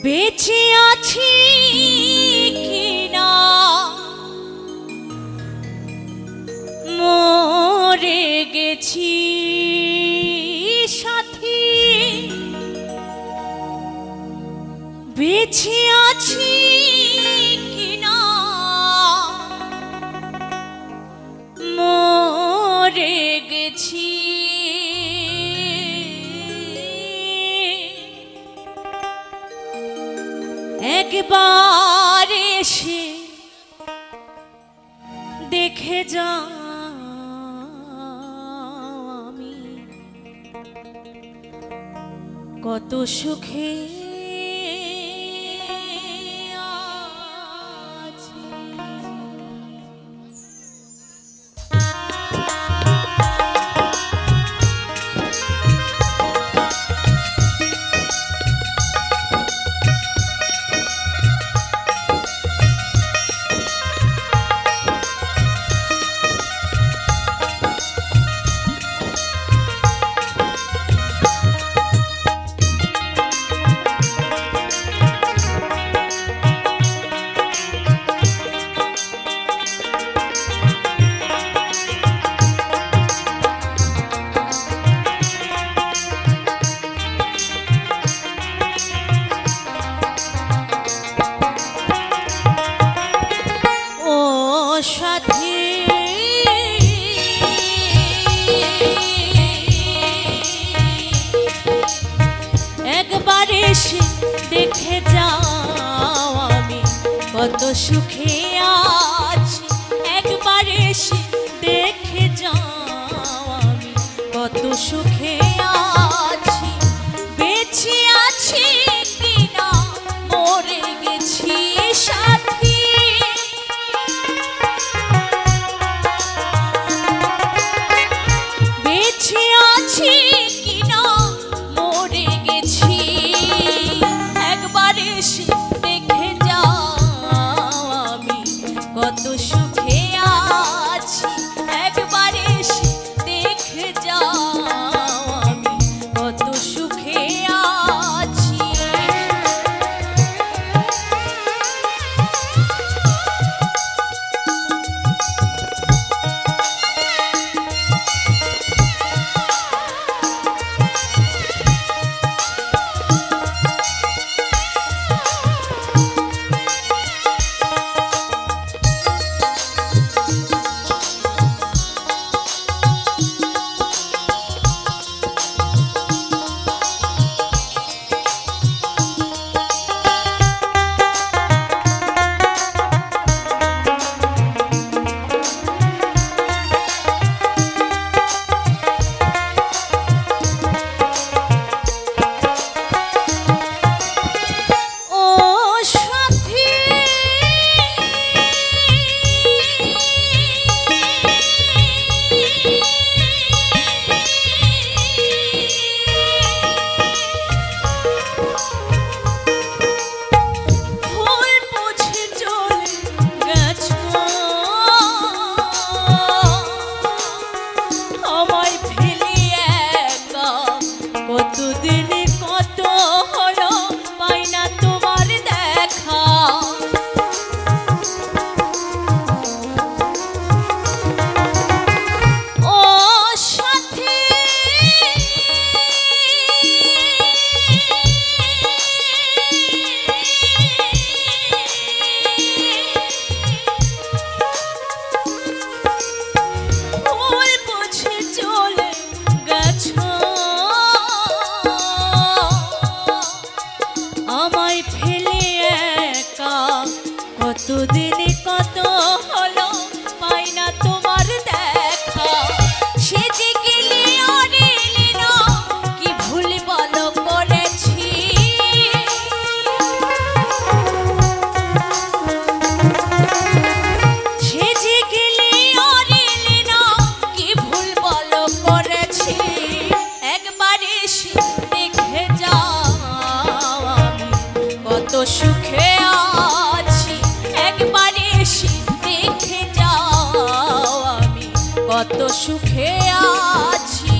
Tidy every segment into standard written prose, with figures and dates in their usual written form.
বেঁচে আছি কিনা মরে গেছি সাথী, বেঁচে আছি কিনা মরে গেছি। একবার এসে দেখে যাও আমি কত সুখে একবার এসে দেখে যাও আমি কত সুখে আছি। একবার এসে দেখে যাও আমি কত সুখে আছি। বেঁচে আছি কিনা মরে গেছি সাথী, বেঁচে আছি কিনা মরে গেছি। একবার এসে দেখে যাও আমি কত সুখে আছি। একবার এসে দেখে যাও আমি কত সুখে আছি। আমায় ফেলে একা কতদিন কত হলো পাই না তোমার দেখা। সে যে গেলে আর এলে না কি ভুল বলো করেছি। সে যে গেলে আর এলে না কি ভুল বলো করেছি। একবার এসে দেখে যাও কত সুখে আছি। একবার এসে দেখে যাও আমি কত সুখে আছি।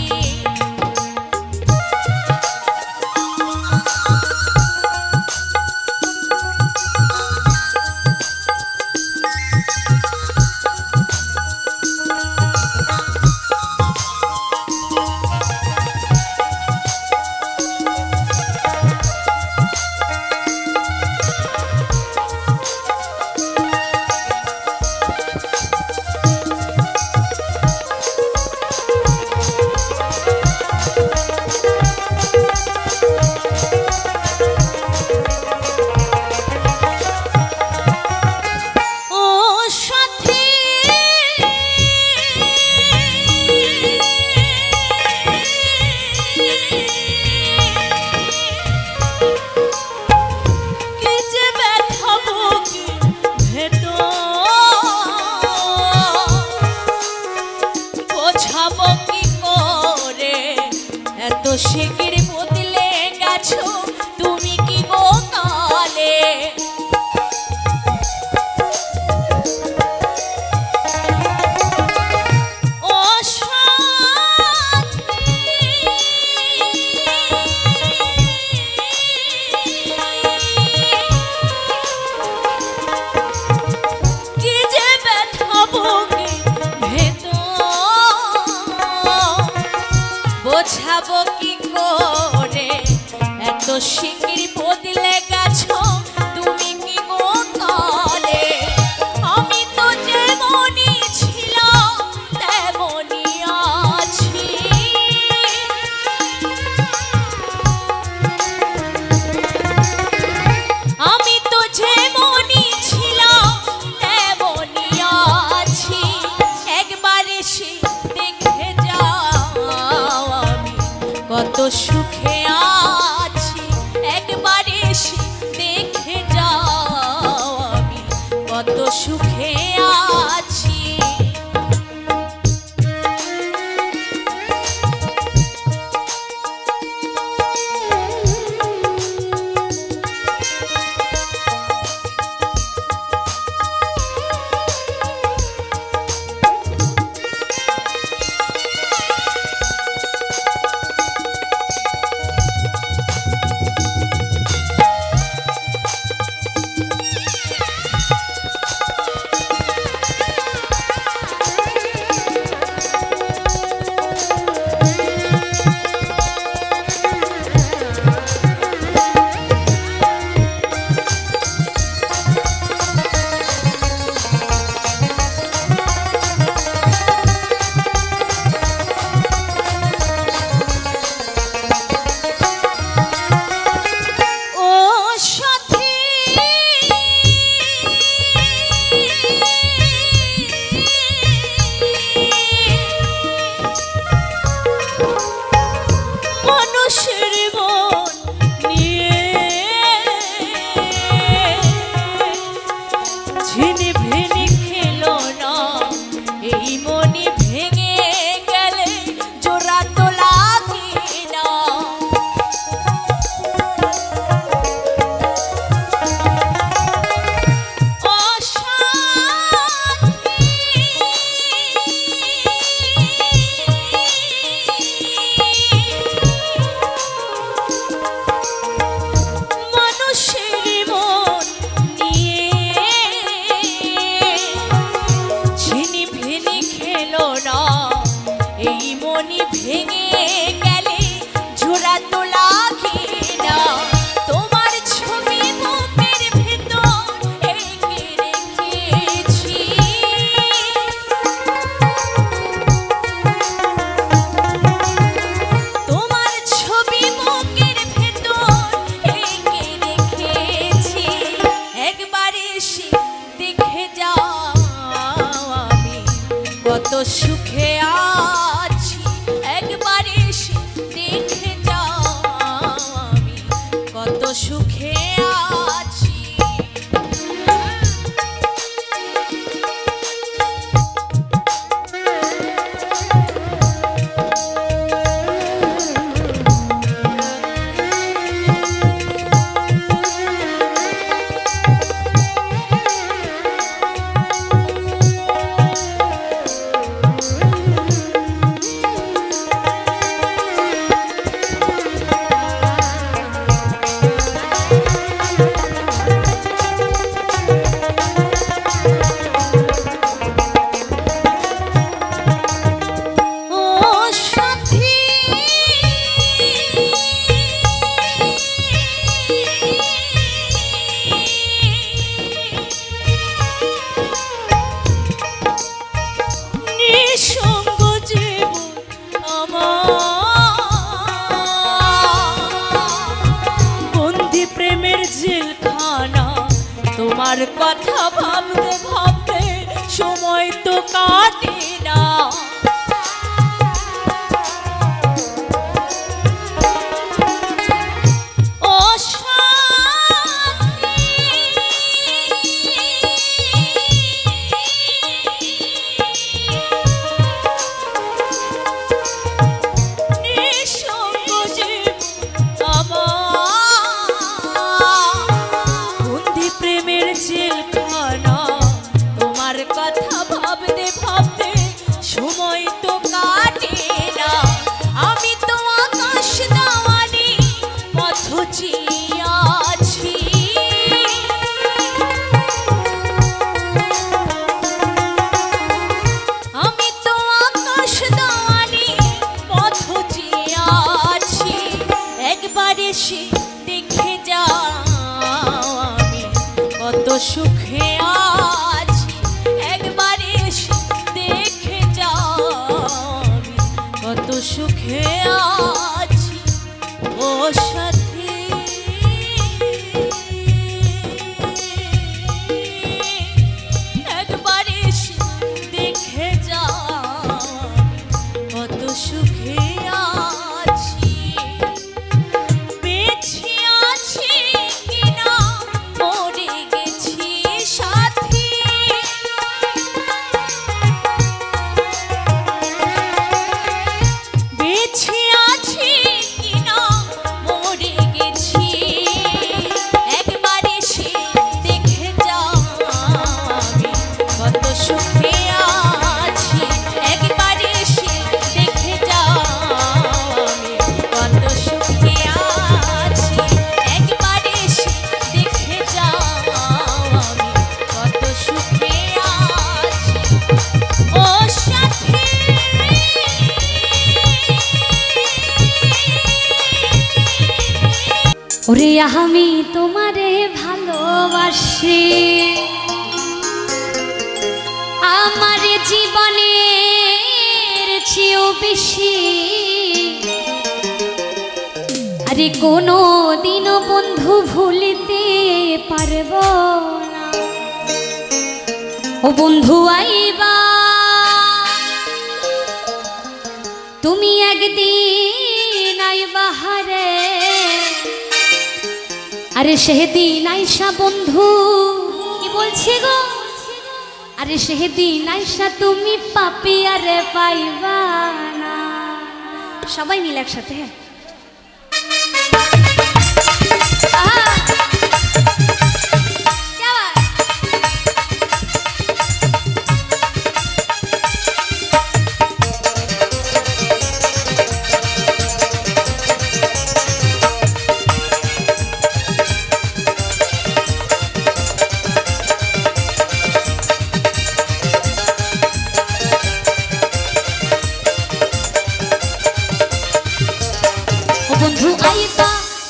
শিগগির বদলে গেছো তুমি কি গো কালে আমি তো যেমনই ছিলাম তেমনই আছি আমি তো যেমনই ছিলাম তেমনই আছি একবার এসে দেখে যাও আমি কত সুখে আছি একবার এসে দেখে যাও আমি কত সুখে আছি কত সুখে আছি একবার এসে দেখে যাও আমি কত সুখে আছি তোমার কথা ভাবতে ভাবতে সময় তো কাটে না ও সাথী নিঃসঙ্গ জীবন আমার প্রেমের জেলখানা তোমার কথা ভাবতে ভাবতে সুখে আছি একবার এসে দেখে যাও আমি কত সুখে আছি ও সাথী একবার এসে দেখে যাও আমি কত সুখে আছি বেঁচে আছি কিনা মরে গেছি সাথী বেঁচে আছি কিনা মরে গেছি একবার এসে দেখে যাও আমি কত সুখে আছি একবার এসে দেখে যাও আমি কত সুখে আছি একবার এসে দেখে যাও আমি কত সুখে আছি ও সাথী ওরে আমি তোমারে ভালোবাসি আমার জীবনের চেয়েও বেশি আরে কোনো দিনও বন্ধু ভুলিতে পারবো না ও বন্ধু আইবা তুমি একদিন আইবা হারে আরে সেদিন আইসা বন্ধু কি বলছি গো আরে সেদিন আইসা তুমি পাপি আরে পাইবা না সবাই মিলে একসাথে হ্যাঁ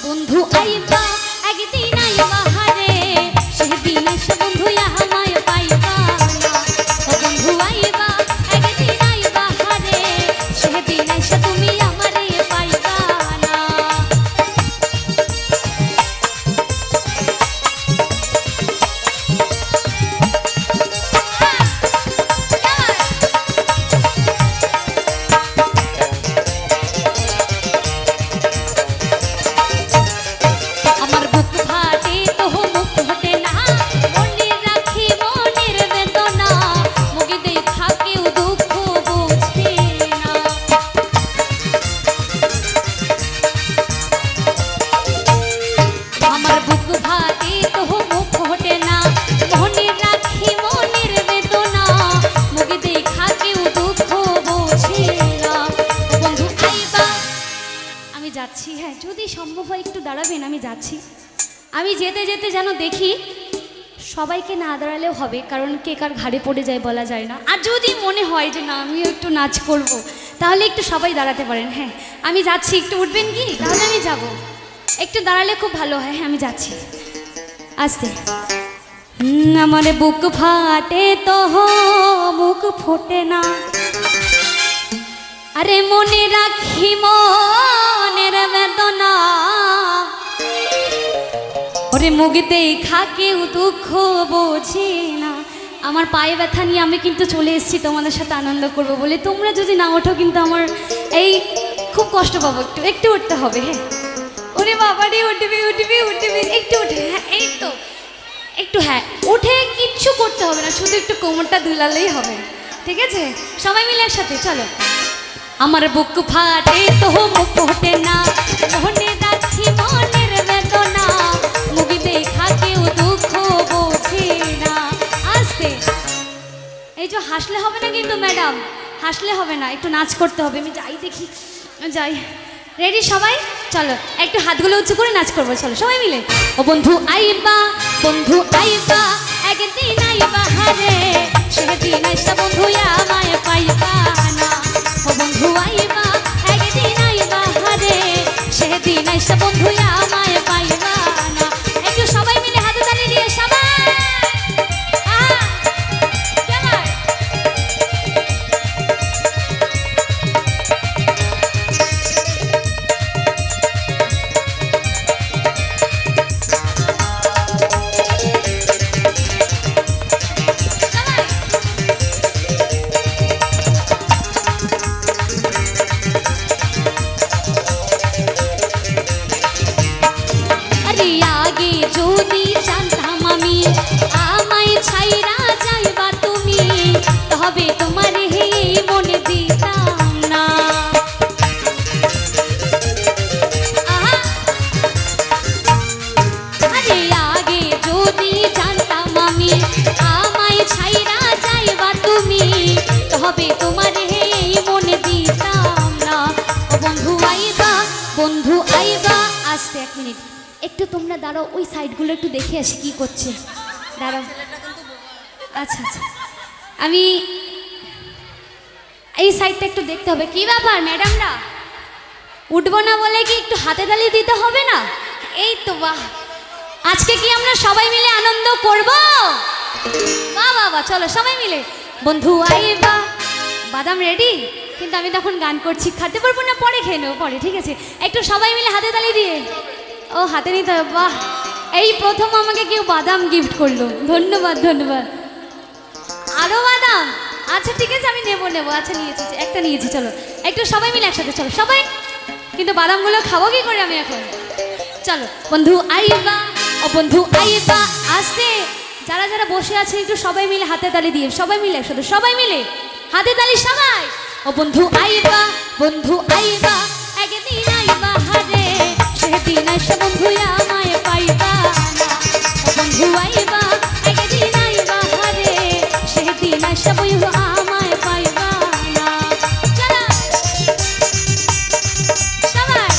বন্ধু আইবা একদিন আইবা হারে সেদিন আইসা বন্ধু আমায় পাইবা না ও বন্ধু আইবা একদিন আইবা হারে সেদিন আইসা তুমি আমারে পাইবা না যাচ্ছি হ্যাঁ যদি সম্ভব হয় একটু দাঁড়াবেন আমি যাচ্ছি আমি যেতে যেতে যেন দেখি সবাইকে না দাঁড়ালেও হবে কারণ কে কার ঘাড়ে পড়ে যায় বলা যায় না আর যদি মনে হয় যে না আমিও একটু নাচ করব তাহলে একটু সবাই দাঁড়াতে পারেন হ্যাঁ আমি যাচ্ছি একটু উঠবেন কি তাহলে আমি যাব একটু দাঁড়ালে খুব ভালো হয় হ্যাঁ আমি যাচ্ছি আস্তে আমার বুক ফাটে তো মুখ ফোটে না আরে মনে রাখি মনের বেদনা ওরে মুখ দেখা কেউ দুঃখ বোঝে না আমার পায়ে ব্যথা নিয়ে আমি কিন্তু চলে এসেছি তোমাদের সাথে আনন্দ করব বলে তোমরা যদি না ওঠো কিন্তু আমার এই খুব কষ্ট পাবো একটু উঠতে হবে হ্যাঁ ওরে বাবারে উঠবি উঠবি উঠবি একটু উঠে হ্যাঁ এই তো একটু হ্যাঁ উঠে কিচ্ছু করতে হবে না শুধু একটু কোমরটা দুলালেই হবে ঠিক আছে সবাই মিলে একসাথে চলো আমার বুক ফাটে তো মুখ ফোটে না মনে রাখি মনের বেদনা মুখ দেখা কেউ দুঃখ বোঝে না আস্তে এই যে হাসলে হবে না কিন্তু ম্যাডাম হাসলে হবে না একটু নাচ করতে হবে আমি যাই দেখি যাই রেডি সবাই চলো একটু হাতগুলো উঁচু করে নাচ করবো চলো সবাই মিলে ও বন্ধু আইবা একদিন আইবা হারে সেদিন আইসা বন্ধু আমায় পাইবা না ও বন্ধু আইবা একদিন আইবা হারে সেদিন আইসা বন্ধু আমায় পাইবা না একটু সবাই মিলে হাতে তালি দিয়ে সবাই তোমরা দাঁড়াও, ওই সাইডগুলো একটু দেখে আসি কি করছে। দাঁড়াও। আচ্ছা আচ্ছা, আমি এই সাইডটা একটু দেখতে হবে। কি ব্যাপার ম্যাডামরা, উঠবো না বলে কি একটু হাতে তালি দিতে হবে না? এই তো বাহ, আজকে কি আমরা সবাই মিলে আনন্দ করব? বাহ বাহ বাহ, চলো সবাই মিলে। বন্ধু আইবা, বাদাম রেডি, কিন্তু আমি তখন গান করছি, খাতে পারবো না, পরে খেয়ে নেবো পরে, ঠিক আছে? একটু সবাই মিলে হাতে তালি দিয়ে। ও হাতে নিতে হবে, বাহ, এই প্রথম আমাকে কেউ বাদাম গিফট করলো, ধন্যবাদ ধন্যবাদ। আরো বাদাম? আচ্ছা ঠিক আছে, আমি নেবো নেবো। আচ্ছা নিয়েছি, একটা নিয়েছি, চলো একটু সবাই মিলে একসাথে চলো সবাই। কিন্তু বাদামগুলো খাবো কি করে আমি এখন? চলো বন্ধু আইবা, ও বন্ধু আইবা, আসতে যারা যারা বসে আছে একটু সবাই মিলে হাতে তালি দিয়ে, সবাই মিলে একসাথে, সবাই মিলে হাতে তালি সবাই। ও বন্ধু আইবা, বন্ধু আইবা, একদিন আইবা হারে, সেদিন আইসা বন্ধু আমায় পাইবা না। ও বন্ধু আইবা, একদিন আইবা হারে, সেদিন আইসা বন্ধু আমায় পাইবা না। চলো সবাই।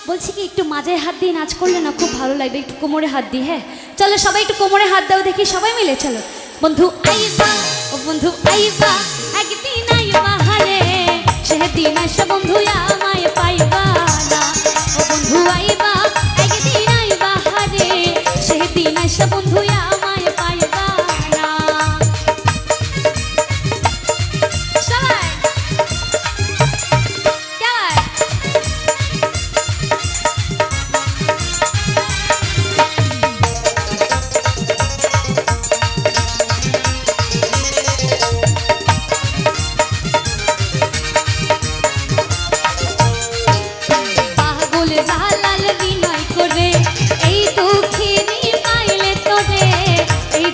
বলছি কি একটু মাঝে হাত দিয়ে নাচ করলে না খুব ভালো লাগবে, একটু কোমরে হাত দিয়ে। হ্যাঁ চলো সবাই একটু কোমরে হাত দাও দেখি সবাই মিলে। চলো বন্ধু আইবা, ও বন্ধু আইবা, একদিন আইবা হারে, সেদিন আইসা বন্ধু আমায় পাইবা না। ও বন্ধু আইবা, একদিন আইবা হারে, সেদিন আইসা বন্ধু আমায় পাইবা না। সবাই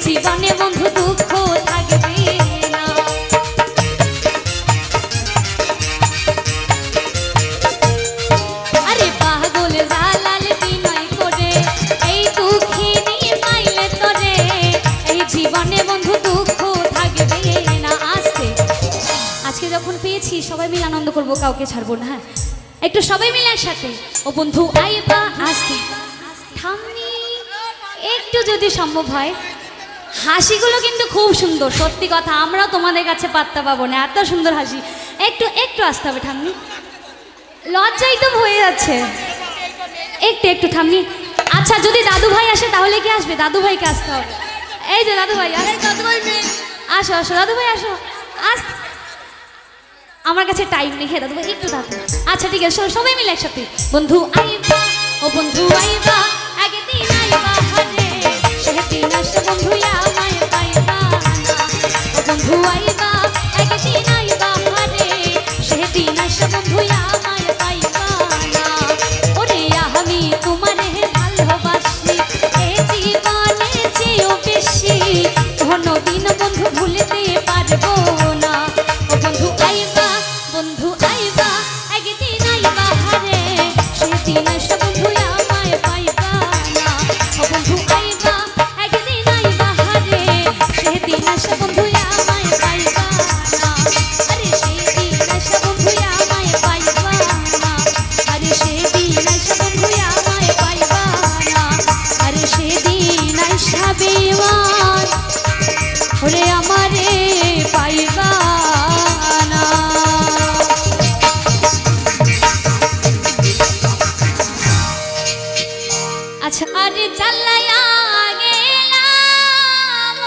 জীবনে বন্ধু দুঃখ থাকবে না। আরে পাগল জালাল বিনয় করে, এই দুঃখিনী পাইলে তোরে, এই জীবনে বন্ধু দুঃখ থাকবে না। আজকে যখন পেয়েছি সবাই মিলে আনন্দ করবো, কাউকে ছাড়বো না। হ্যাঁ একটু সবাই মিলে একসাথে। ও বন্ধু আইবা, আসতে থামনি একটু যদি সম্ভব হয়। হাসিগুলো কিন্তু খুব সুন্দর, সত্যি কথা, আমরাও তোমাদের কাছে পাত্তা পাবো না, এত সুন্দর হাসি। একটু একটু আসতে হবে ঠাম্মি, লজ্জাই তো হয়ে যাচ্ছে, একটু একটু ঠাম্মি। আচ্ছা যদি দাদু ভাই আসে তাহলে কি আসবে? দাদু ভাইকে আসতে হবে। এই যে দাদু ভাই, আসো আসো দাদু ভাই আসো। আমার কাছে টাইম নেই। হ্যাঁ দাদু ভাই একটু দাদু। আচ্ছা ঠিক আছে, সবাই মিলে একসাথে। বন্ধু আইবা, ও বন্ধু আইবা, একদিন আইবা হারে, সেদিন আসা বন্ধু আমায় পাইবা না। ও বন্ধু আইবা, একদিন আইবা হারে, সেদিন আসা বন্ধু আমায় পাইবা না। ওরে আমি তোমারে ভালোবাসি, এই জীবনে চেয়েও বেশি, কোনোদিন বন্ধু ভুলতে পারবো না। ও বন্ধু আইবা, বন্ধু আইবা, একদিন আইবা হারে, সেদিন আসা বন্ধু আমায় পাইবা না। ও বন্ধু আইবা, একদিন আইবা হারে, সেদিন আসা বন্ধু আমায় পাইবা না। আরে সেদিন আসা বন্ধু আমায় পাইবা না। আরে সেদিন আসা বন্ধু আমায় পাইবা না। আরে সেদিন আসা বেমান ওরে আমারে পাইবা না। আচ্ছা আরে চালায়া গেলাম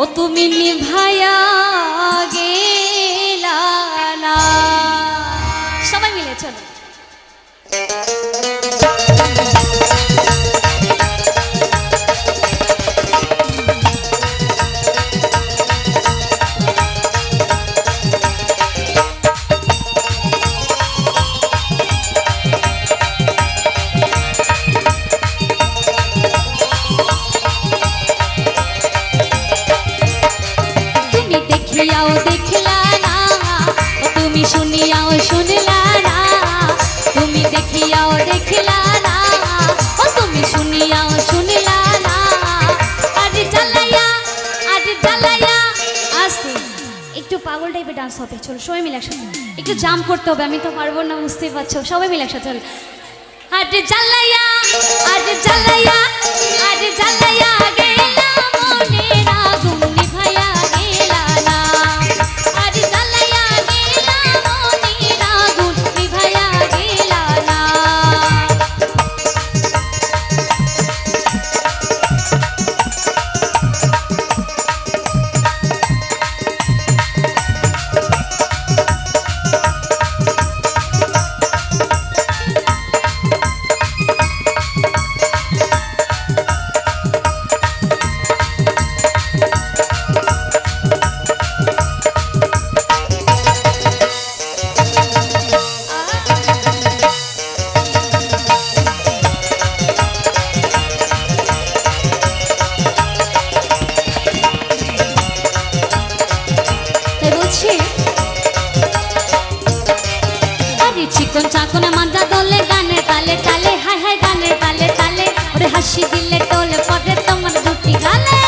ও তুমি নিভায়া গেলা না। সবাই মিলে চলো। দেখিয়াও দেখলা না, তুমি শুনিয়াও শুনলা না, তুমি দেখিয়াও দেখলা না, তুমি শুনিয়াও শুনলা না। আরে জ্বালাইয়া আস্তে একটু পাগল টাইপের ডান্স হবে। চলো সবাই মিলে একসাথে, একটু জাম্প করতে হবে, আমি তো পারবো না বুঝতেই পারছো। সবাই মিলে একসাথে চলো। আরে জ্বালাইয়া গেলা মনের আগুন নিভাইয়া গেলা না। আরে জ্বালাইয়া গেলা মনের আগুন নিভাইয়া গেলা না। চিকন চাকনে মাঞ্জা দোলে গানে তালে তালে, হায় হায় গানে তালে তালে, ওরে হাসি দিলে টোলে পড়ে তোমার দুটি গালে।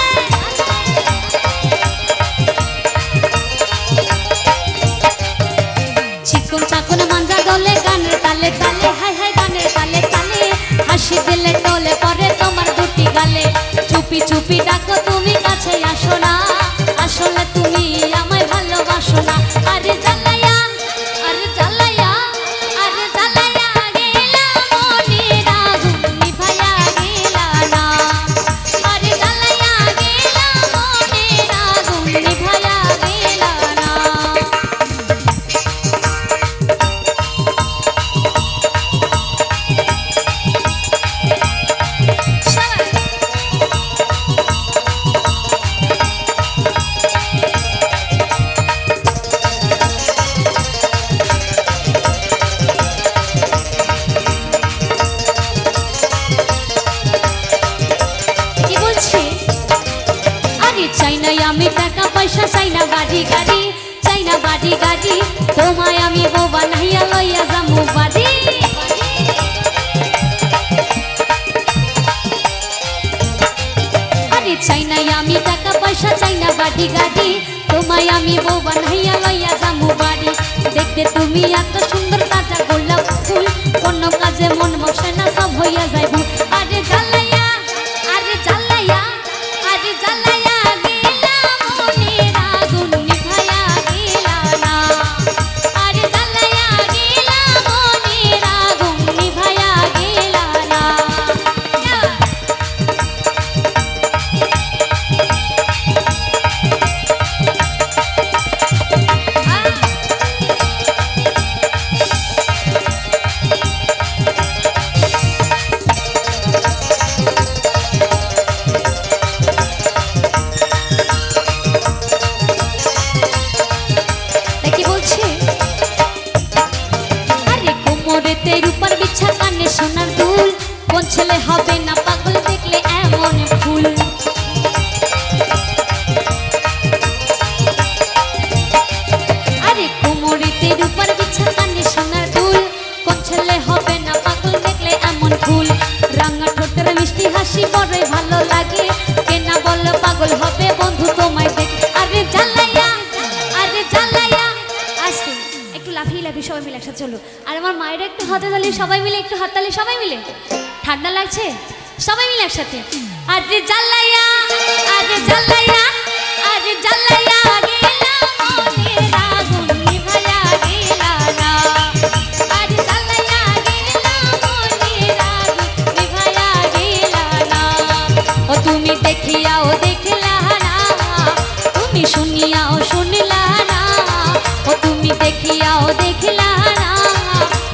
চিকন চাকনে মাঞ্জা দোলে গানে তালে তালে, হায় হায় গানে তালে তালে, হাসি দিলে টোলে পড়ে তোমার দুটি গালে। চুপি চুপি ডাকো তুমি কাছে আসো না, আসলে তুমি আমায় ভালোবাসো না। আরে জ্বালাইয়া গেলা মনের আগুন নিভাইয়া গেলা না। আরে জ্বালাইয়া গেলা মনের আগুন নিভাইয়া গেলা না। চাই না আমি টাকা পয়সা, চাই না বাড়ি গাড়ি, চাই না বাড়ি গাড়ি, তোমায় আমি বউ বানাইয়া লইয়া যামু বাড়ি। আরে চাই না আমি টাকা পয়সা, চাই না বাড়ি গাড়ি, তোমায় আমি বউ বানাইয়া লইয়া যামু বাড়ি। দেখতে তুমি এত সুন্দর তাজা গোলাপ ফুল, কোন কাজে মন বসে না সব হইয়া যায় ভুল। আরে জ্বালাইয়া গেলা মনের আগুন নিভাইয়া গেলা না। আরে জ্বালাইয়া গেলা মনের আগুন নিভাইয়া গেলা না। রূপার বিছা কানে সোনার দুল, কোন ছেলে হবে না পাগল দেখলে এমন ফুল। আরে কোমরেতে রূপার বিছা কানে সোনার দুল, কোন ছেলে হবে না পাগল দেখলে এমন ফুল। রাঙা ঠোঁটের মিষ্টি হাসি বড়ই ভালো লাগে, কেনা বল পাগল হবে বন্ধু তোমায় দেখে। আরে জ্বালাইয়া আসতে একটু লাফিয়ে লাফিয়ে সবাই মিলে একসাথে চলো। আর আমার মায়ের একটু হাতে তালি, সবাই মিলে একটু হাততালি, সবাই মিলে। ঠান্ডা লাগছে, সবাই মিলে একসাথে। আরে জ্বালাইয়া গেলা মনের আগুন নিভাইয়া গেলা না। আরে জ্বালাইয়া গেলা মনের আগুন নিভাইয়া গেলা না। ও তুমি দেখিয়াও দেখলা না, তুমি শুনিয়াও শুনলা না, ও তুমি দেখিয়াও দেখলা না,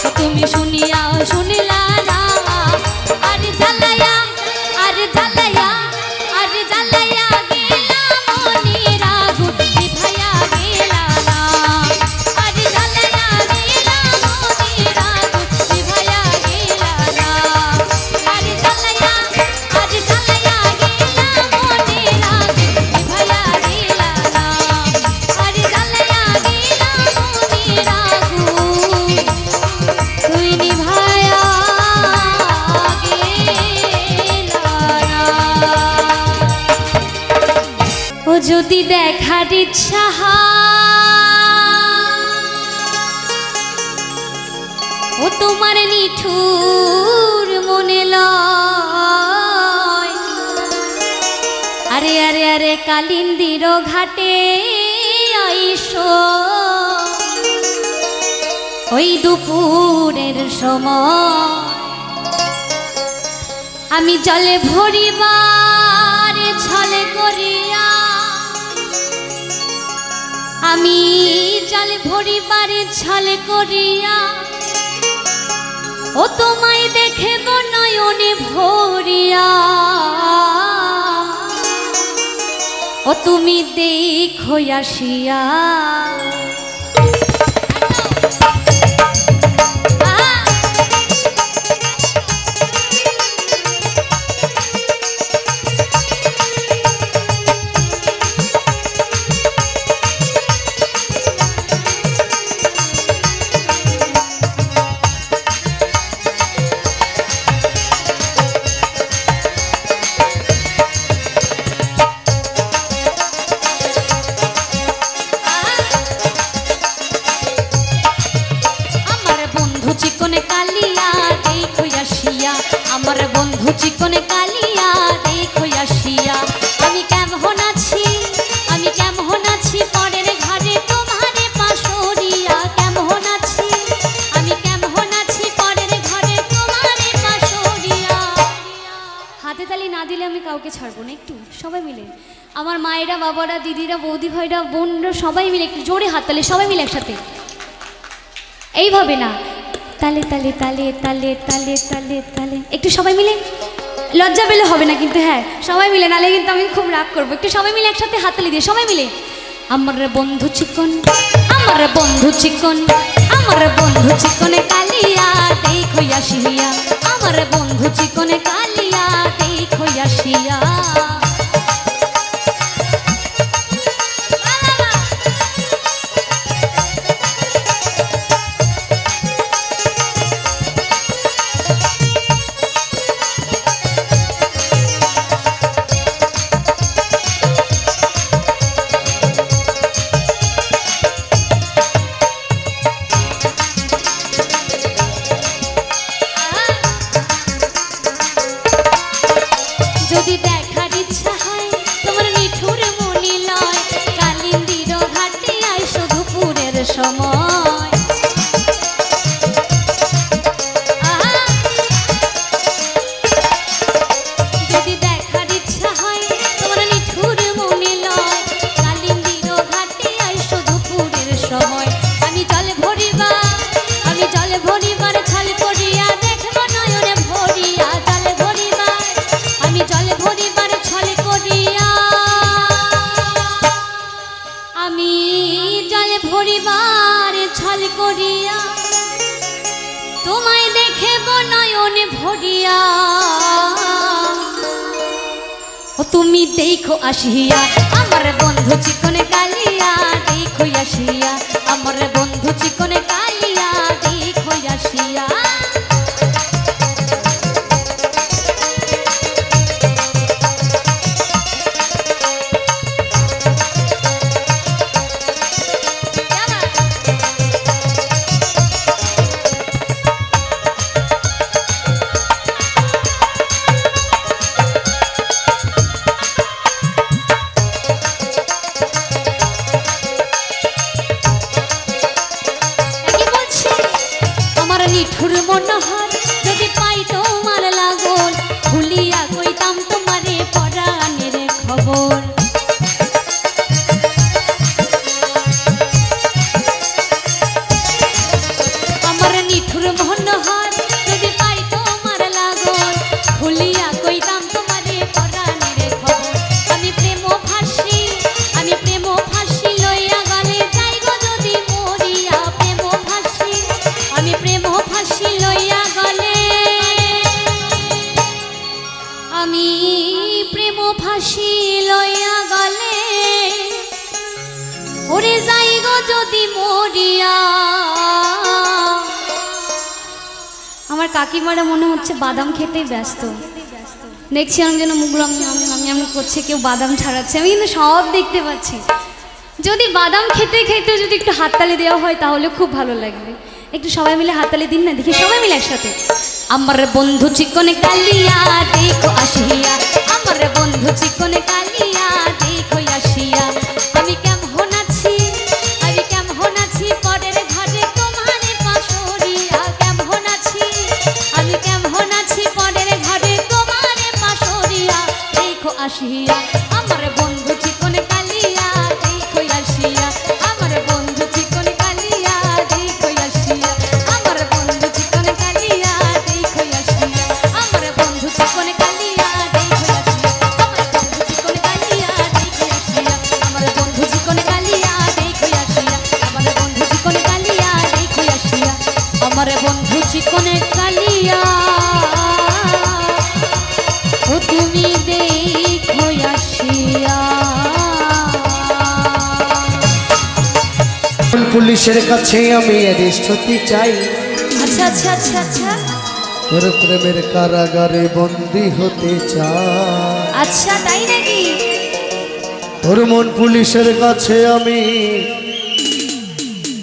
ও তুমি শুনিয়াও শুনলা না। আরে জ্বালায়া, আরে জ্বালায়া, আরে জ্বালায়া গেলা মনের আগুন নিভাইয়া গেলা না। আরে জ্বালায়া গেলা মনের আগুন নিভাইয়া গেলা না। আরে জ্বালায়া, আরে জ্বালায়া গেলা মনের আগুন নিভাইয়া গেলা না। আরে জ্বালায়া গেলা মনের আগুন তুই নিভাইয়া ও যদি দেখার ইচ্ছা ও তোমার নিঠুর মনে লয়, আরে আরে আরে কালিন্দির ঘাটে আইসো ওই দুপুরের সময়। আমি জলে ভরিবার ছলে করিয়া, আমি জলে ভরিবার ছলে করিয়া ও তোমায় দেখব নয়নে ভরিয়া। ও তুমি দেখো আসিয়া আমার বন্ধু চিকনে কালিয়া দেখো আসিয়া। আমি কেমন আছি, আমি কেমন আছি পরের ঘরে তোমারে পাশরিয়া। কেমন আছি, আমি কেমন আছি পরের ঘরে তোমারে পাশরিয়া। হাতে তালি না দিলে আমি কাউকে ছাড়বো না। একটু সবাই মিলে আমার মায়েরা, বাবারা, দিদিরা, বৌদি ভাইরা, বোনরা সবাই মিলে একটু জোরে হাততালি, সবাই মিলে একসাথে। এইভাবে না, তালে তালে তালে তালে তালে তালে তালে, একটু সবাই মিলে। লজ্জা পেলে হবে না কিন্তু, হ্যাঁ সবাই মিলে, নালে কিন্তু আমি খুব রাগ করবো। একটু সবাই মিলে একসাথে হাততালি দিয়ে সবাই মিলে। আমার বন্ধু চিকন, আমার বন্ধু চিকন, আমার বন্ধু চিকনে কালিয়া দেখো আসিয়া। আমার বন্ধু চিকনে কালিয়া দেখো আসিয়া। যদি দেখার ইচ্ছা হয় তোমার নিঠুর মনে লয়, কালিন্দির ঘাটে আইসো দুপুরের সময়। যদি দেখার ইচ্ছা হয় তোমার নিঠুর মনে লয়, কালিন্দির ঘাটে আইসো দুপুরের সময়। আমি জলে ভরিবা, আমি জলে ভরিবার ছল করিয়া দেখব নয়নে ভরিয়া। জলে ভরিবার, আমি জলে ভরিবার ছল করিয়া, আমি জলে ভরিবার ছল করিয়া তোমায় দেখব নয়নে ভরিয়া। ও তুমি দেখো আসিয়া। আমার বন্ধু চিকনে কালিয়া দেখো আসিয়া। আমার বন্ধু চিকনে কালিয়া দেখো আসিয়া। নিঠুর মনোহর যদি পাই তোমার লাগন, ভুলিয়া কইতাম তোমারে পরাণের খবর। হাসি লইয়া গলে ওরে যাই গো যদি মরিয়া। আমার কাকিমারা মনে হচ্ছে বাদাম খেতেই ব্যস্ত, দেখছি আমি যেন মুগুলো আমি করছে, কেউ বাদাম ছাড়াচ্ছে, আমি কিন্তু সব দেখতে পাচ্ছি। যদি বাদাম খেতে খেতে যদি একটু হাততালি দেওয়া হয় তাহলে খুব ভালো লাগবে। একটু সবাই মিলে হাততালি দিন না, দেখি সবাই মিলে একসাথে। আমার বন্ধু চিকনে কালিয়া দেখো আসিয়া, আমার বন্ধু চিকনে কালিয়া দেখো আসিয়া। আমি কেমন আছি, আমি কেমন আছি পরের ঘরে তোমারে পাশরিয়া। কেমন আছি, আমি কেমন আছি পরের ঘরে তোমারে পাশরিয়া। দেখো আসিয়া আমার বন্ধু চিকনে কালিয়া দেখো আসিয়া, আমার বন্ধু চিকনে কালিয়া দেখো আসিয়া, আমার বন্ধু চিকনে কালিয়া দেখো আসিয়া, আমার বন্ধু চিকনে কালিয়া দেখো আসিয়া, আমার বন্ধু চিকনে কালিয়া দেখো আসিয়া, আমার বন্ধু চিকনে কালিয়া দেখো আসিয়া, আমার বন্ধু চিকনে কালিয়া দেখো আসিয়া, আমার বন্ধু চিকনে কালিয়া ও তুমি দেখো আসিয়া। পুলিশের কাছে আমি অ্যারেস্ট হতে চাই, আচ্ছা আচ্ছা আচ্ছা আচ্ছা তোর প্রেমের কারাগারে বন্দি হতে চাই। আচ্ছা তাই নাকি? তোর মন পুলিশের কাছে আমি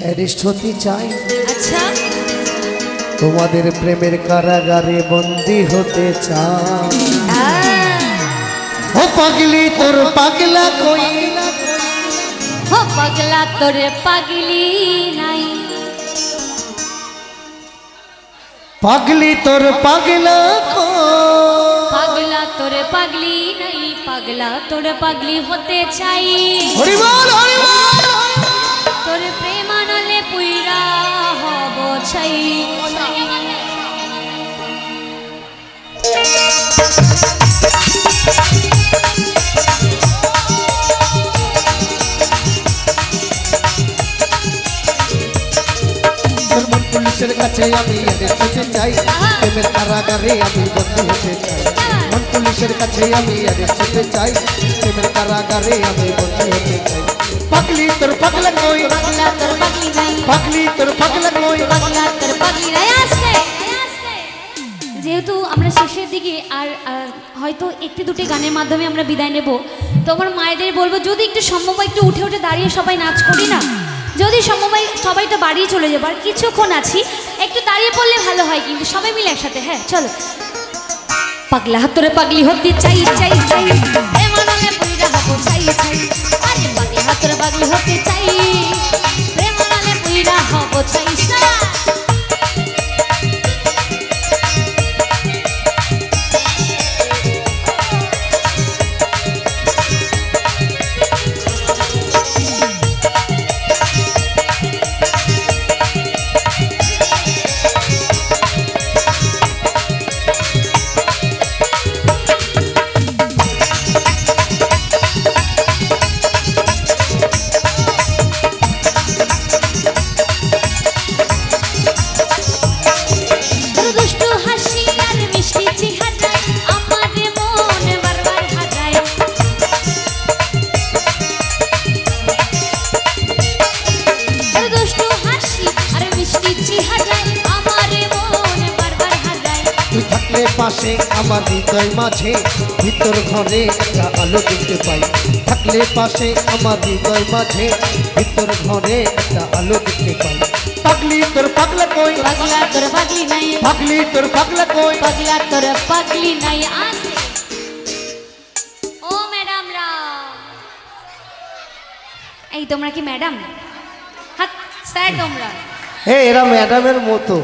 অ্যারেস্ট হতে চাই, আচ্ছা তোমাদের প্রেমের কারাগারে বন্দি হতে চাই। ও পাগলি তোর পাগলা কই, ও পাগলা তোর পাগলি নাই, পাগলি তোর পাগলা কই, পাগলা তোর পাগলি নাই, পাগলা তোর পাগলি হতে চাই। হরি বল হরি বল। তোর প্রেমানলে পুইরা হব ছাই। তোর মন পুলিশের কাছে আমি অ্যারেস্ট হতে চাই, প্রেমের কারাগারে আমি বন্দি হতে চাই। মন পুলিশের কাছে আমি অ্যারেস্ট হতে চাই, প্রেমের কারাগারে আমি বন্দি হতে চাই। পাগলি তোর পাগলা কই, পাগলা তোর পাগলি নাই, পাগলি তোর পাগলা কই, পাগলা তোর পাগলি নাই। আসছে যেহেতু আমরা শেষের দিকে আর হয়তো একটি দুটি গানের মাধ্যমে আমরা বিদায় নেব, তো আমার মায়েদের বলবো যদি একটু সম্ভব হয় একটু উঠে উঠে দাঁড়িয়ে সবাই নাচ করি না, যদি সম্ভব হয় সবাই তো বাড়িয়ে চলে যাবো, আর কিছুক্ষণ আছি একটু দাঁড়িয়ে পড়লে ভালো হয়, কিন্তু সবাই মিলে একসাথে। হ্যাঁ চলো। পাগলা হাতরে পাগলি হতে চাই চাই চাই, প্রেমানলে পুইরা হব চাই চাই, আরে পাগলা হাতরে পাগলি হতে চাই, প্রেমানলে পুইরা হব চাই চাই। পাশে আমার হৃদয় মাঝে ভিতর ঘরে একটা আলো দেখতে পাই, থাকলে পাশে আমার হৃদয় মাঝে ভিতর ঘরে একটা আলো দেখতে পাই। পাগলি তোর পাগলা কই, পাগলা তোর পাগলি নাই, পাগলি তোর পাগলা কই, পাগলা তোর পাগলি নাই। আসে ও ম্যাডাম রা, এই তোমরা কি ম্যাডাম? হাত স্যার তোমরা এরা ম্যাডামের মতো।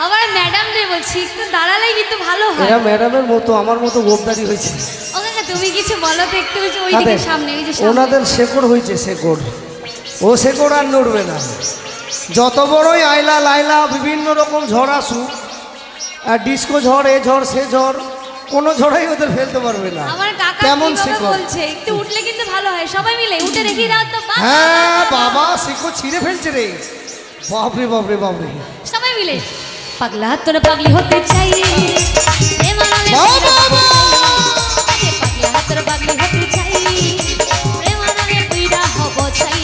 আবার ম্যাডাম রে বলছি, একটু দাঁড়ালেই কিন্তু ভালো হয়। এরা ম্যাডামের মতো, আমার মতো গোপদারি হয়েছে। ও কাকা তুমি কিছু বলো তো একটু, ওই দিকে সামনে, ওই যে সামনে। ওনাদের শেকড় হয়েছে, শেকড়, ও শেকড় আর নড়বে না। যত বড়ই আইলা লাইলা বিভিন্ন রকম ঝড় আসুক, আর ডিস্কো ঝড়, এ ঝড় সে ঝড়, কোনো ঝড়াই ওদের ফেলতে পারবে না। আমার কাকা কেমন কিভাবে শেকড় বলছে, একটু উঠলে কিন্তু ভালো হয়, সবাই মিলে উঠে দেখিয়ে দাও তো। হ্যাঁ বাবা শেকড় ছিঁড়ে ফেলছে রে, বাপরে বাপরে বাপরে। সবাই মিলে পাগলা তোর পাগলি হতে চাই প্রেম আনলে পাগলা তোর পাগলি হতে চাই প্রেম আনলে পুইরা হব চাই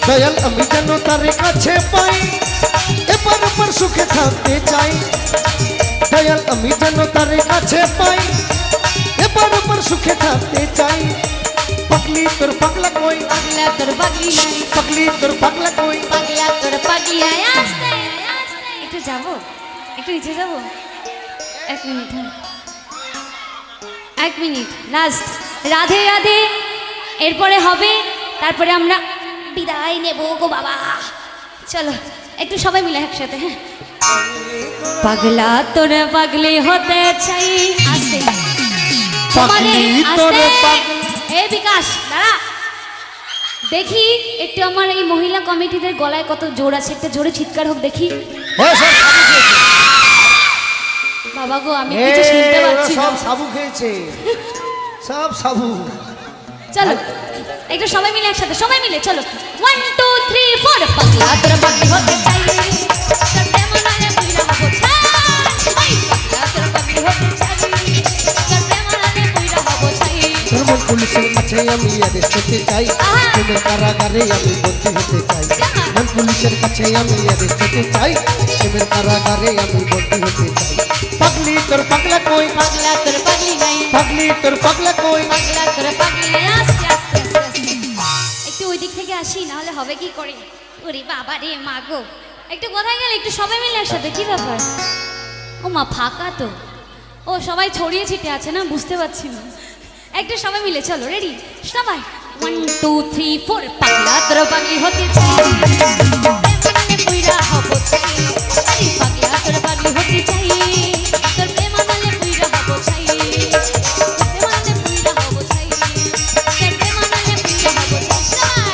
দয়াল আমি যেন তার কাছে পাই এবার ওপর সুখে থাকতে চাই দয়াল আমি যেন তার কাছে পাই এবার ওপর সুখে থাকতে চাই পাগলি তোর পাগলা কই পাগলা তোর পাগলি নাই পাগলি তোর পাগলা কই পাগলা তোর পাগলি আয় আস্তে একটু যাবো একটু নিচে যাবো 1 মিনিট হ্যাঁ 1 মিনিট লাস্ট রাধে রাধে এরপরে হবে তারপরে আমরা বিদায় নেব গো বাবা চলো একটু সবাই মিলে একসাথে হ্যাঁ পাগলা তোর পাগলি হতে চাই আস্তে পাগলি তোর পাগলা এই বিকাশ দাঁড়া দেখি একটু আমার এই মহিলা কমিটিদের গলায় কত জোর আছে একটা জোরে চিৎকার হোক দেখি বাবা গো আমি কিছু শুনতে পাচ্ছি না সব সাবু খেয়েছে সব সাবু চলো একটু সবাই মিলে একসাথে সবাই মিলে চলো 1 2 3 4 পাগলা তোর পাগলি হতে চাই তোর প্রেম আনলে পুইরা হব চাই পাগলা তোর পাগলি হতে চাই তোর প্রেম আনলে পুইরা হব চাই তোর মন পুলিশের কাছে আমি অ্যারেস্ট হতে চাই প্রেমের কারাগারে আমি বন্দী হতে চাই মন পুলিশের কাছে আমি অ্যারেস্ট হতে চাই প্রেমের কারাগারে আমি বন্দী হতে চাই পাগলি তোর পাগলা কই পাগলা তোর পাগলি নাই পাগলি তোর পাগলা কই পাগলা তোর পাগলি নাই আস্তে আস্তে আস্তে একটু ওই দিক থেকে আসি না হলে হবে কি করে ওরে বাবা রে মা গো একটু কোথায় গেলে একটু সবাই মিলে একসাথে কি ব্যাপার ও মা ফাঁকা তো ও সবাই ছড়িয়ে ছিটে আছে না বুঝতে পারছি না একটু সবাই মিলে চলো রেডি সবাই 1 2 3 4 পাগলা তোর পাগলি হতে চাই প্রেম পুইরা হব চাই আরে পাগলা তোর পাগলি হতে চাই তোর প্রেম আনলে পুইরা হব চাই প্রেম আনলে পুইরা হব চাই তোর প্রেম আনলে পুইরা হব চাই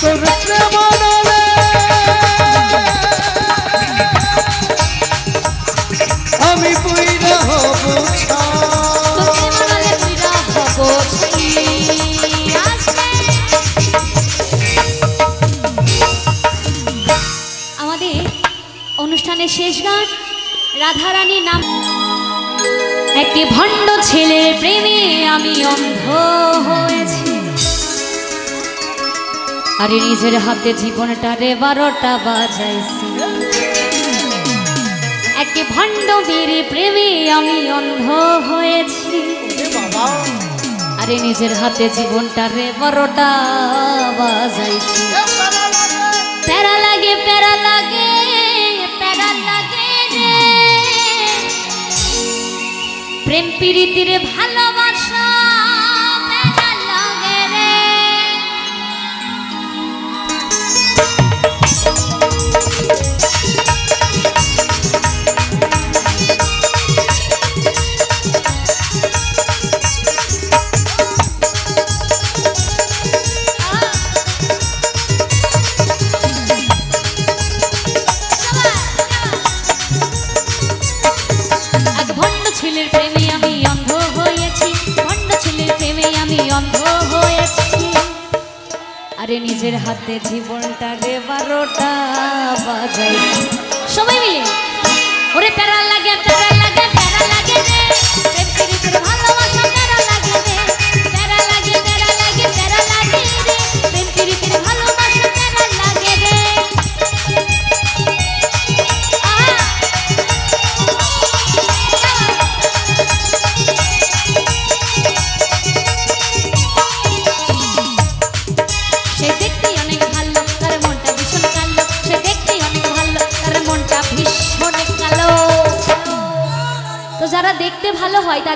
তোর প্রেম আনলে আমি পুইরা হব আমাদের অনুষ্ঠানের শেষ গান রাধারানীর নাম একটি ভণ্ড ছেলের প্রেমে আমি অন্ধ হয়েছি আরে নিজের হাতে জীবনটারে 12টা বাজাইছি একটি ভণ্ড বীর প্রেমে আমি অন্ধ হয়েছি আরে নিজের হাতে জীবনটারে 12টা বাজাইছি প্যারা লাগে প্যারা লাগে প্যারা লাগে রে প্রেম প্রীতির ভালোবাসা প্যারা লাগে রে ছেলের প্রেমে আমি অন্ধ হয়েছি ভণ্ড ছেলের প্রেমে আমি অন্ধ হয়েছি আরে নিজের হাতে জীবনটারে 12টা বাজাইছি সবাই মিলে ওরে প্যারা লাগে প্যারা লাগে প্যারা লাগে রে প্রেম প্রীতির ভালোবাসা প্যারা লাগে রে প্যারা লাগে প্যারা লাগে প্যারা লাগে রে প্রেম প্রীতির ভালোবাসা প্যারা লাগে রে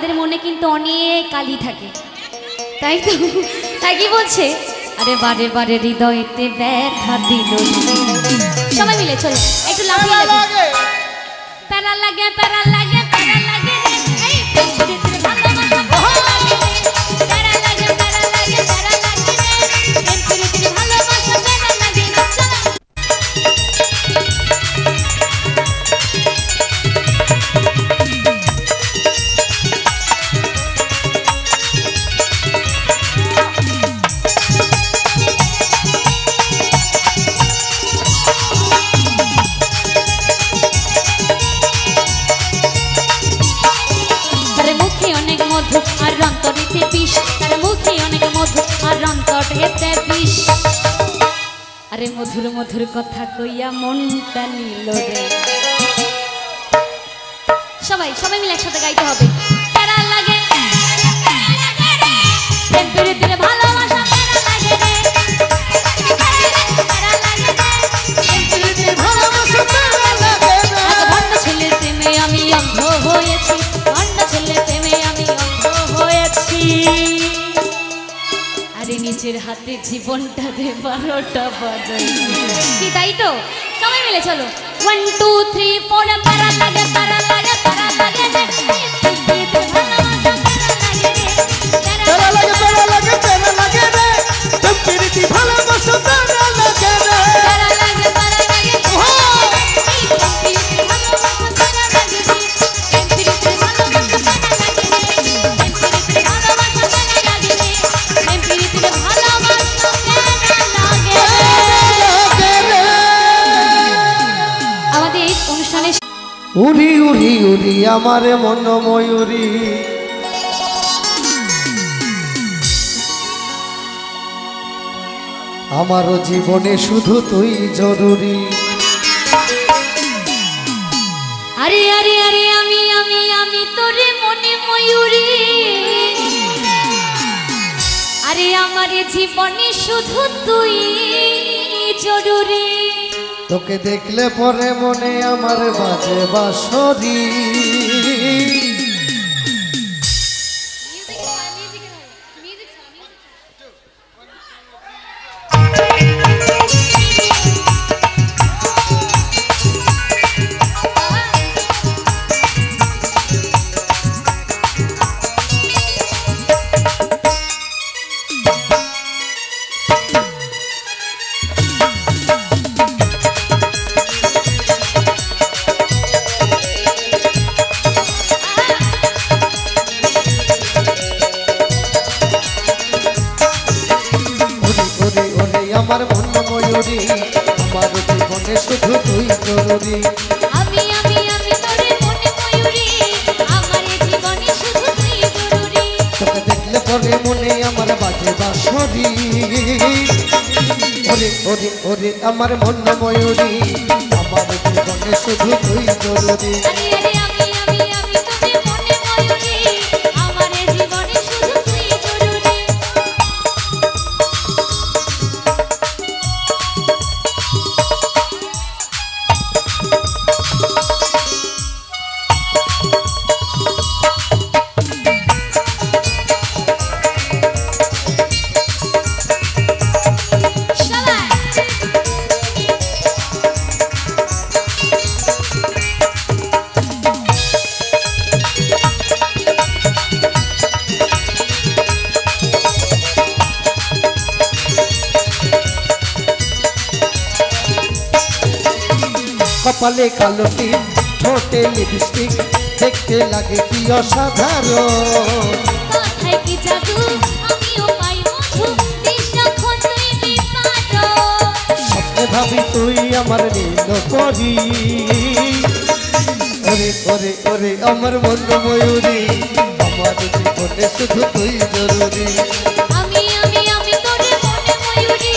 তাদের মনে কিন্তু অনেক কালি থাকে, তাই তো? তাই কি বলছে, আরে বারে বারে হৃদয়েতে ব্যথা দিল। সবাই মিলে চলো একটু লাফিয়ে লাগে, প্যারা লাগে প্যারা লাগে প্যারা লাগে রে, এই পৃথিবীতে ভালোবাসা প্যারা লাগে প্যারা লাগে প্যারা লাগে রে, এই পৃথিবীতে ভালোবাসা প্যারা লাগে রে। চলো আর অন্তরেতে বিষ, তার মুখে অনেক মধু আর অন্তরেতে বিষ। আরে মধুর মধুর কথা কইয়া মনটা নিল রে। সবাই সবাই মিলে একসাথে গাইতে হবে। প্যারা লাগে প্রেম প্রীতির ভালোবাসা প্যারা লাগে রে, প্যারা লাগে প্রেম প্রীতির ভালোবাসা প্যারা লাগে রে। ভণ্ড ছেলের প্রেমে আমি অন্ধ হয়েছি, ভণ্ড ছেলের প্রেমে আমি অন্ধ হয়েছি। আরে নিজের হাতে জীবনটা দে 12টা বাজাইছি, কি তাই তো? সবাই মিলে চলো 1 2 3 4 প্যারা লাগে প্যারা লাগে প্যারা লাগে রে, প্যারা লাগে প্যারা লাগে প্যারা লাগে রে, প্রীতি ভালোবাসা প্যারা লাগে রে, প্যারা লাগে প্যারা লাগে উড়ি উড়ি উড়ি আমার মন ময়ূরী, আমারও জীবনে শুধু তুই জরুরি। আরে আরে আরে আমি আমি আমি তোরে মনে ময়ূরী, আরে আমার জীবনে শুধু তুই জরুরি। তোকে দেখলে পরে মনে আমার বাজে বাঁশরি, আমার মন ময়ূরী, আমার জীবনে শুধু তুই জরুরি। আমি আমি আমি তোরে মনে ময়ূরী, আমার জীবনে শুধু তুই জরুরি। তোকে দেখলে পরে মনে আমার বাজে বাঁশরি, ওরে ওরে ওরে আমার মন ময়ূরী, আমার জীবনে শুধু তুই জরুরি। আরে আরে আমি আমি আমি তোরে মনে ময়ূরী, আমার জীবনে শুধু তুই জরুরি। কপালে কালো টিপ, ঠোঁটে লিপস্টিক, দেখতে লাগে কি অসাধারণ। কথায় কি জাদু, আমিও পাই মধু, দৃষ্টাক্ষণ তুই বিপারো। স্বপ্নে ভাবি তুই আমার নীল করি, ওরে ওরে ওরে আমার মন ময়ূরী, আমার জীবনে শুধু তুই জরুরি। আমি আমি আমি তোরে মনে ময়ূরী,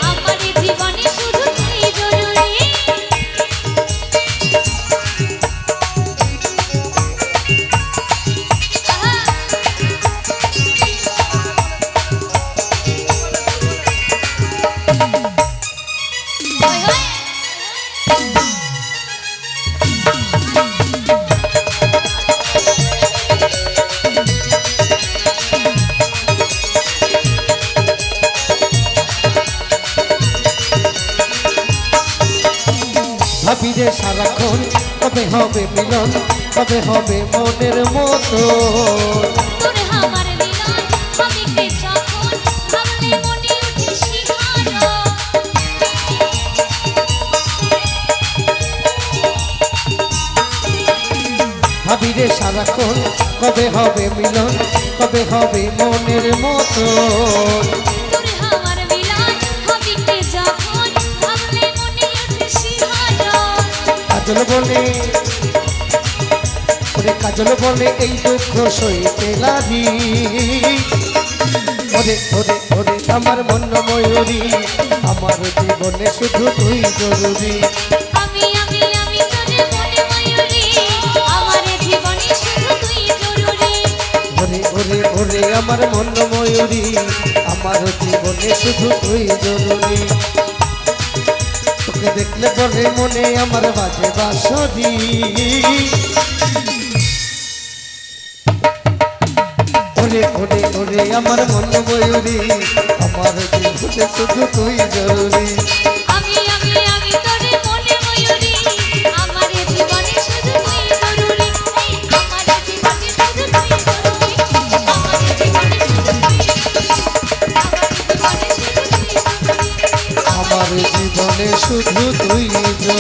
আমার জীবনে শুধু তুই জরুরি। মিলন কবে হবে মনের মতো তোর আমার মিলন ভাবিকে যখন ভাবলে মনে উঠে শিহরণ ভাবিরে সারাক্ষণ কবে হবে মিলন কবে হবে মনের মতো তোর আমার মিলন ভাবিকে যখন ভাবলে মনে উঠে শিহরণ কাজল বলে ওরে কাজল বলে এই দুঃখ সইতে লাগি ওরে ওরে ওরে আমার মন ময়ূরী আমার জীবনে শুধু তুই জরুরি আমি তোরে মনে ময়ূরী আমার জীবনে শুধু তুই জরুরি ওরে ওরে ওরে আমার মন ময়ূরী আমার জীবনে শুধু তুই জরুরি তোকে দেখলে পরে মনে আমার বাজে বাঁশরি ওরে ওরে ওরে আমার মন ময়ূরী আমার জীবনে শুধু তুই জরুরি আমি তোরে মনে ময়ূরী আমার জীবনে শুধু তুই জরুরি আমার জীবনে শুধু তুই জরুরি আমার জীবনে শুধু তুই আমার জীবনে শুধু তুই জরুরি